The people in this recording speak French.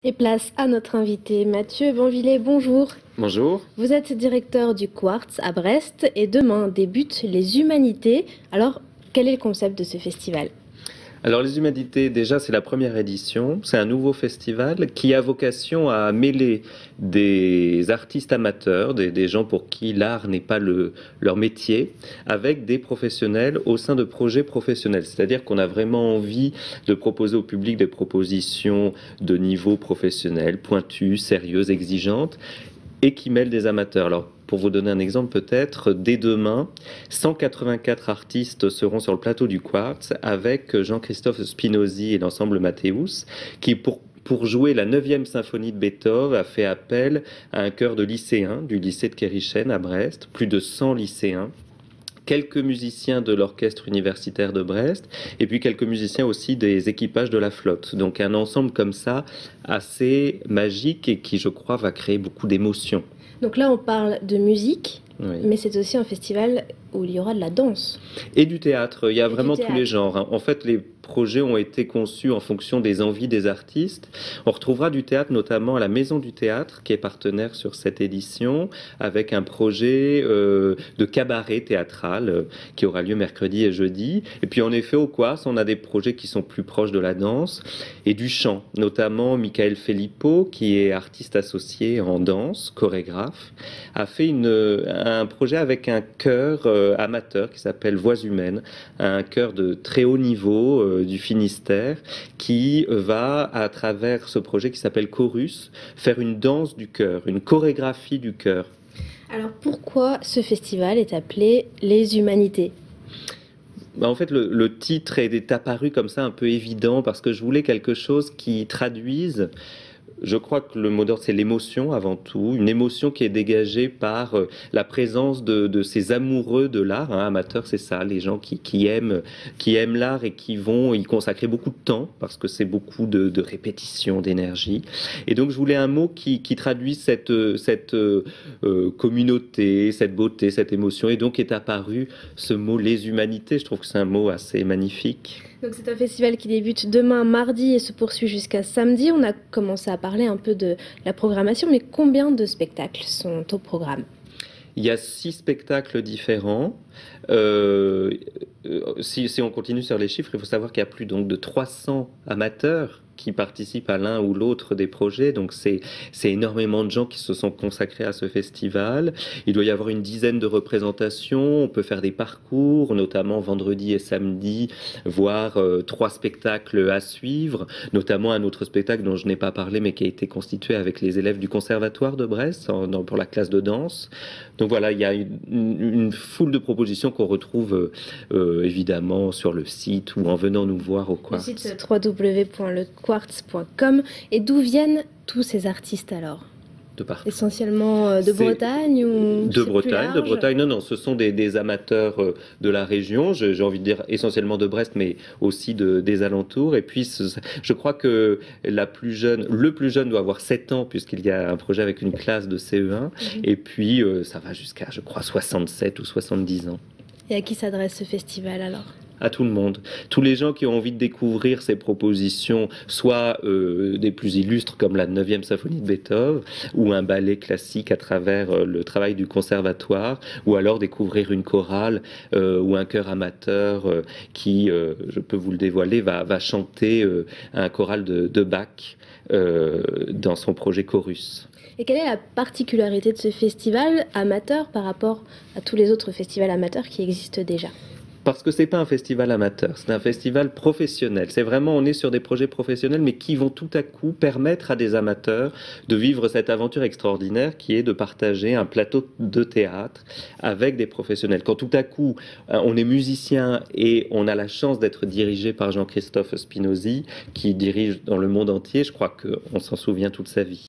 Et place à notre invité Mathieu Banvillers, bonjour. Bonjour. Vous êtes directeur du Quartz à Brest et demain débutent les Humanités. Alors, quel est le concept de ce festival? Alors les Humanités, déjà c'est la première édition, c'est un nouveau festival qui a vocation à mêler des artistes amateurs, des gens pour qui l'art n'est pas leur métier, avec des professionnels au sein de projets professionnels. C'est-à-dire qu'on a vraiment envie de proposer au public des propositions de niveau professionnel, pointues, sérieuses, exigeantes, et qui mêlent des amateurs. Alors, pour vous donner un exemple, peut-être, dès demain, 184 artistes seront sur le plateau du Quartz avec Jean-Christophe Spinozzi et l'ensemble Mathéus, qui, pour jouer la 9e symphonie de Beethoven, a fait appel à un chœur de lycéens du lycée de Kérichen à Brest, plus de 100 lycéens. Quelques musiciens de l'orchestre universitaire de Brest, et puis quelques musiciens aussi des équipages de la flotte. Donc un ensemble comme ça, assez magique et qui, je crois, va créer beaucoup d'émotions. Donc là, on parle de musique, Oui. mais c'est aussi un festival où il y aura de la danse. Et du théâtre, il y a Et vraiment tous les genres, hein. En fait, les projets ont été conçus en fonction des envies des artistes. On retrouvera du théâtre, notamment à la Maison du Théâtre, qui est partenaire sur cette édition, avec un projet de cabaret théâtral qui aura lieu mercredi et jeudi. Et puis en effet, au Quartz, on a des projets qui sont plus proches de la danse et du chant, notamment Michael Filippo, qui est artiste associé en danse, chorégraphe, a fait un projet avec un chœur amateur qui s'appelle Voix humaines, un chœur de très haut niveau du Finistère, qui va, à travers ce projet qui s'appelle Chorus, faire une danse du chœur, une chorégraphie du chœur. Alors pourquoi ce festival est appelé Les Humanités? En fait, le titre est apparu comme ça un peu évident parce que je voulais quelque chose qui traduise. Je crois que le mot d'ordre, c'est l'émotion avant tout, une émotion qui est dégagée par la présence de ces amoureux de l'art, hein, amateurs, c'est ça, les gens qui aiment l'art et qui vont y consacrer beaucoup de temps, parce que c'est beaucoup de répétition, d'énergie. Et donc je voulais un mot qui traduise cette communauté, cette beauté, cette émotion, et donc est apparu ce mot les humanités. Je trouve que c'est un mot assez magnifique. Donc c'est un festival qui débute demain mardi et se poursuit jusqu'à samedi. On a commencé à parler un peu de la programmation, mais combien de spectacles sont au programme? Il y a 6 spectacles différents. Si on continue sur les chiffres, il faut savoir qu'il y a plus donc de 300 amateurs qui participent à l'un ou l'autre des projets. Donc c'est énormément de gens qui se sont consacrés à ce festival. Il doit y avoir une dizaine de représentations. On peut faire des parcours, notamment vendredi et samedi, voire 3 spectacles à suivre, notamment un autre spectacle dont je n'ai pas parlé, mais qui a été constitué avec les élèves du Conservatoire de Brest pour la classe de danse. Donc voilà, il y a une foule de propositions qu'on retrouve évidemment sur le site ou en venant nous voir au Quartz. Le site www.lequartz.com. Et d'où viennent tous ces artistes alors? De partout. Essentiellement de Bretagne ou de Bretagne, non, ce sont des amateurs de la région, j'ai envie de dire essentiellement de Brest, mais aussi des alentours. Et puis, je crois que le plus jeune doit avoir 7 ans, puisqu'il y a un projet avec une classe de CE1. Et puis, ça va jusqu'à, je crois, 67 ou 70 ans. Et à qui s'adresse ce festival alors? À tout le monde. Tous les gens qui ont envie de découvrir ces propositions, soit des plus illustres comme la 9e symphonie de Beethoven, ou un ballet classique à travers le travail du conservatoire, ou alors découvrir une chorale ou un chœur amateur qui, je peux vous le dévoiler, va chanter un choral de Bach dans son projet Chorus. Et quelle est la particularité de ce festival amateur par rapport à tous les autres festivals amateurs qui existent déjà? Parce que c'est pas un festival amateur, c'est un festival professionnel. C'est vraiment, on est sur des projets professionnels, mais qui vont tout à coup permettre à des amateurs de vivre cette aventure extraordinaire qui est de partager un plateau de théâtre avec des professionnels. Quand tout à coup, on est musicien et on a la chance d'être dirigé par Jean-Christophe Spinozzi, qui dirige dans le monde entier, je crois qu'on s'en souvient toute sa vie.